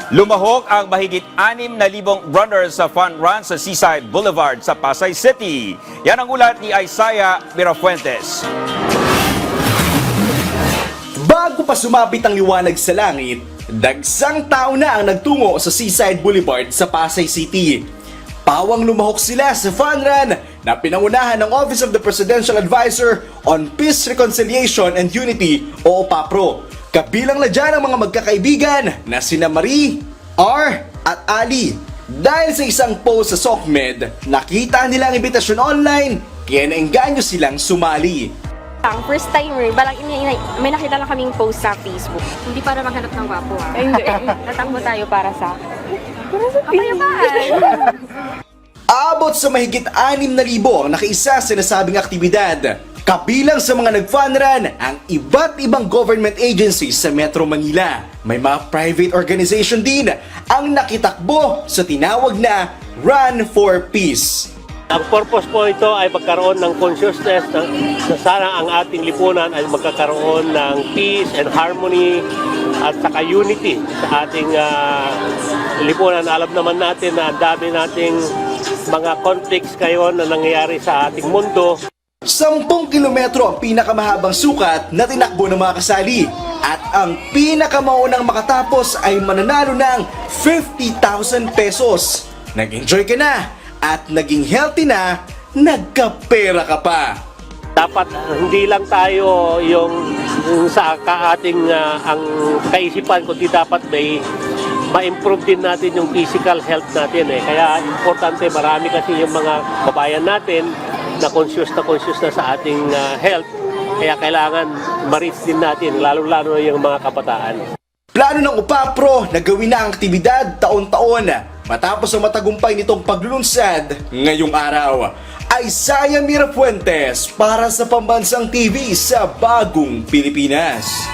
Lumahok ang mahigit 6,000 runners sa fun run sa Seaside Boulevard sa Pasay City. Yan ang ulat ni Isaiah Mirafuentes. Bago pa sumapit ang liwanag sa langit, dagsang tao na ang nagtungo sa Seaside Boulevard sa Pasay City. Pawang lumahok sila sa fun run na pinangunahan ng Office of the Presidential Advisor on Peace, Reconciliation and Unity o OPAPRO. Kabilang na dyan ang mga magkakaibigan na sina Marie, R at Ali. Dahil sa isang post sa SOCMED, nakita nila ang imbitasyon online kaya naengganyo silang sumali. Ang first timer, may nakita lang kaming post sa Facebook. Hindi para maghanap ng gwapo ha. Hindi. Tatakbo tayo para sa kapayapaan. Abot sa mahigit 6,000 ang nakaisa sa nasabing aktibidad. Kabilang sa mga nag-fun run ang iba't ibang government agencies sa Metro Manila. May mga private organization din ang nakitakbo sa tinawag na Run for Peace. Ang purpose po ito ay magkaroon ng consciousness na sana ang ating lipunan ay magkakaroon ng peace and harmony at saka unity sa ating lipunan. Alam naman natin na ang dami nating mga conflicts ngayon na nangyayari sa ating mundo. 10 kilometro ang pinakamahabang sukat na tinakbo ng mga kasali. At ang pinakamaunang makatapos ay mananalo ng 50,000 pesos. Nag-enjoy ka na at naging healthy na, nagkapera ka pa. Dapat hindi lang tayo yung sa ating ang kaisipan, kundi dapat may ma-improve din natin yung physical health natin eh. Kaya importante, marami kasi yung mga kabayan natin na conscious na sa ating health. Kaya kailangan ma-reach din natin, lalo-lalo yung mga kabataan. Plano ng OPAPRO na gawin na ang aktibidad taon-taon matapos ang matagumpay nitong paglulunsad ngayong araw. Isaiah Mirafuentes para sa Pambansang TV sa Bagong Pilipinas.